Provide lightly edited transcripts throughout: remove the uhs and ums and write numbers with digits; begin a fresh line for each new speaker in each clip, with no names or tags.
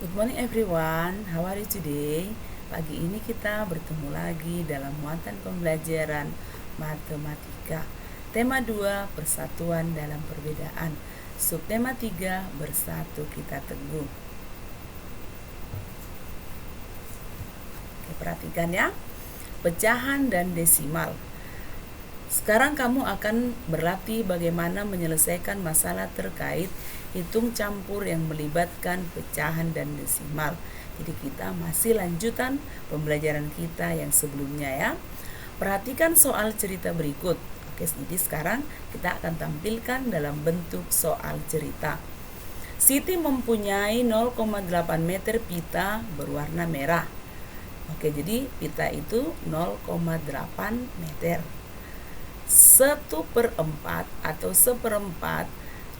Good morning everyone, how are you today? Pagi ini kita bertemu lagi dalam muatan pembelajaran matematika. Tema 2, persatuan dalam perbedaan. Subtema 3, bersatu kita teguh. Oke, perhatikan ya. Pecahan dan desimal. Sekarang kamu akan berlatih bagaimana menyelesaikan masalah terkait hitung campur yang melibatkan pecahan dan desimal. Jadi kita masih lanjutan pembelajaran kita yang sebelumnya ya. Perhatikan soal cerita berikut. Oke, jadi sekarang kita akan tampilkan dalam bentuk soal cerita. Siti mempunyai 0,8 meter pita berwarna merah. Oke, jadi pita itu 0,8 meter. 1/4 atau seperempat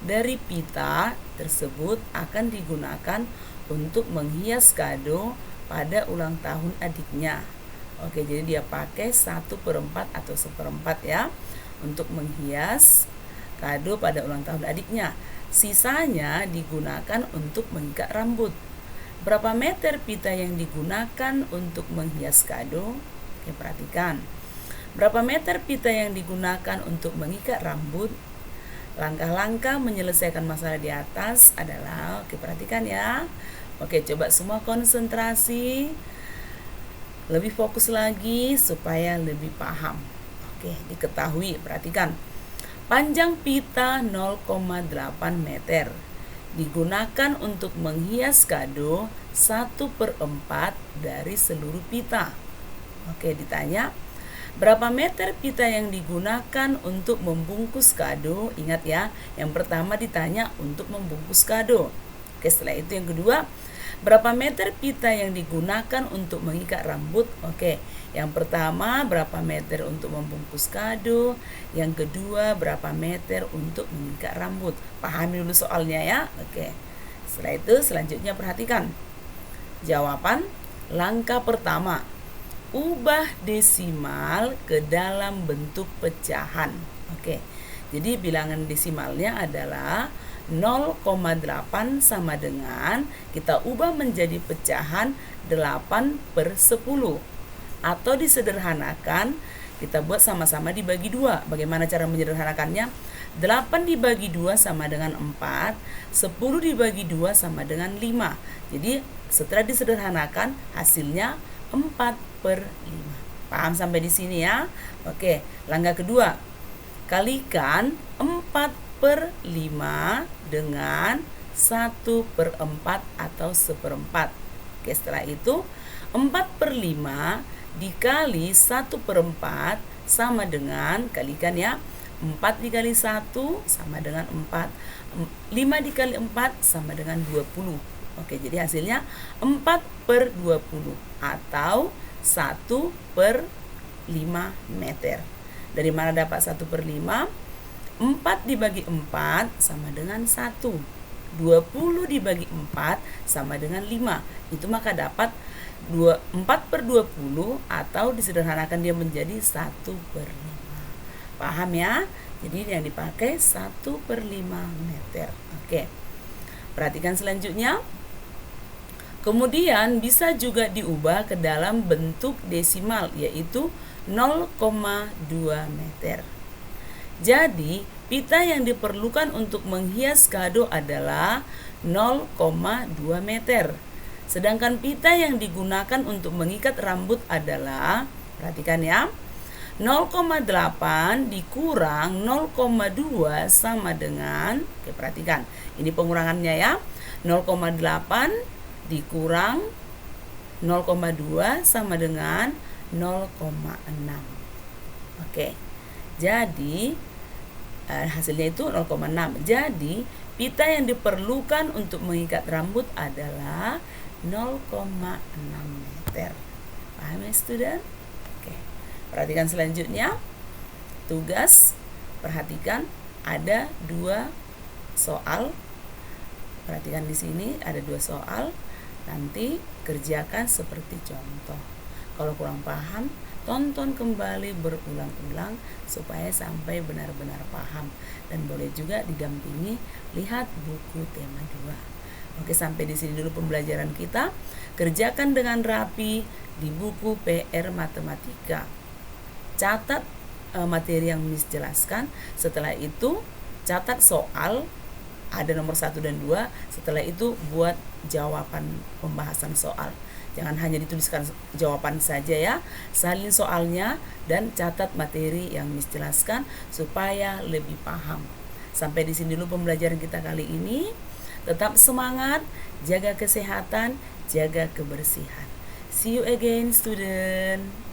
dari pita tersebut akan digunakan untuk menghias kado pada ulang tahun adiknya. Oke, jadi dia pakai 1/4 atau seperempat ya untuk menghias kado pada ulang tahun adiknya. Sisanya digunakan untuk mengikat rambut. Berapa meter pita yang digunakan untuk menghias kado? Oke, perhatikan. Berapa meter pita yang digunakan untuk mengikat rambut? Langkah-langkah menyelesaikan masalah di atas adalah, oke, perhatikan ya. Oke, coba semua konsentrasi, lebih fokus lagi supaya lebih paham. Oke, diketahui, perhatikan. Panjang pita 0,8 meter digunakan untuk menghias kado 1/4 dari seluruh pita. Oke, ditanya, berapa meter pita yang digunakan untuk membungkus kado? Ingat ya, yang pertama ditanya untuk membungkus kado. Oke, setelah itu yang kedua, berapa meter pita yang digunakan untuk mengikat rambut? Oke, yang pertama berapa meter untuk membungkus kado, yang kedua berapa meter untuk mengikat rambut. Pahami dulu soalnya ya. Oke, setelah itu selanjutnya perhatikan jawaban. Langkah pertama, ubah desimal ke dalam bentuk pecahan. Oke, jadi bilangan desimalnya adalah 0,8 sama dengan, kita ubah menjadi pecahan 8/10. Atau disederhanakan, kita buat sama-sama dibagi 2. Bagaimana cara menyederhanakannya? 8 dibagi 2 sama dengan 4, 10 dibagi 2 sama dengan 5. Jadi setelah disederhanakan hasilnya 4/5. Paham sampai di sini ya? Oke, langkah kedua. Kalikan 4/5 dengan 1/4 atau seperempat. Oke, setelah itu 4/5 dikali 1/4 sama dengan, kalikan ya, 4 dikali 1 sama dengan 4, 5 dikali 4 sama dengan 20. Oke, jadi hasilnya 4/20 atau 1/5 meter. Dari mana dapat 1/5? 4 dibagi 4 sama dengan 1. 20 dibagi 4 sama dengan 5. Itu maka dapat 4/20 atau disederhanakan dia menjadi 1/5. Paham ya? Jadi yang dipakai 1/5 meter. Oke, perhatikan selanjutnya. Kemudian bisa juga diubah ke dalam bentuk desimal, yaitu 0,2 meter. Jadi pita yang diperlukan untuk menghias kado adalah 0,2 meter. Sedangkan pita yang digunakan untuk mengikat rambut adalah, perhatikan ya, 0,8 dikurang 0,2 sama dengan, oke, perhatikan, ini pengurangannya ya, 0,8 dikurang 0,2 sama dengan 0,6. Oke, jadi hasilnya itu 0,6. Jadi pita yang diperlukan untuk mengikat rambut adalah 0,6 meter. Paham ya, student? Oke, perhatikan selanjutnya. Tugas, perhatikan ada 2 soal. Perhatikan di sini ada 2 soal. Nanti kerjakan seperti contoh. Kalau kurang paham, tonton kembali berulang-ulang supaya sampai benar-benar paham. Dan boleh juga didampingi lihat buku tema 2. Oke, sampai di sini dulu pembelajaran kita. Kerjakan dengan rapi di buku PR Matematika. Catat materi yang Miss jelaskan. Setelah itu catat soal, ada nomor 1 dan 2. Setelah itu buat jawaban pembahasan soal. Jangan hanya dituliskan jawaban saja ya. Salin soalnya dan catat materi yang Miss jelaskan supaya lebih paham. Sampai di sini dulu pembelajaran kita kali ini. Tetap semangat, jaga kesehatan, jaga kebersihan. See you again, student.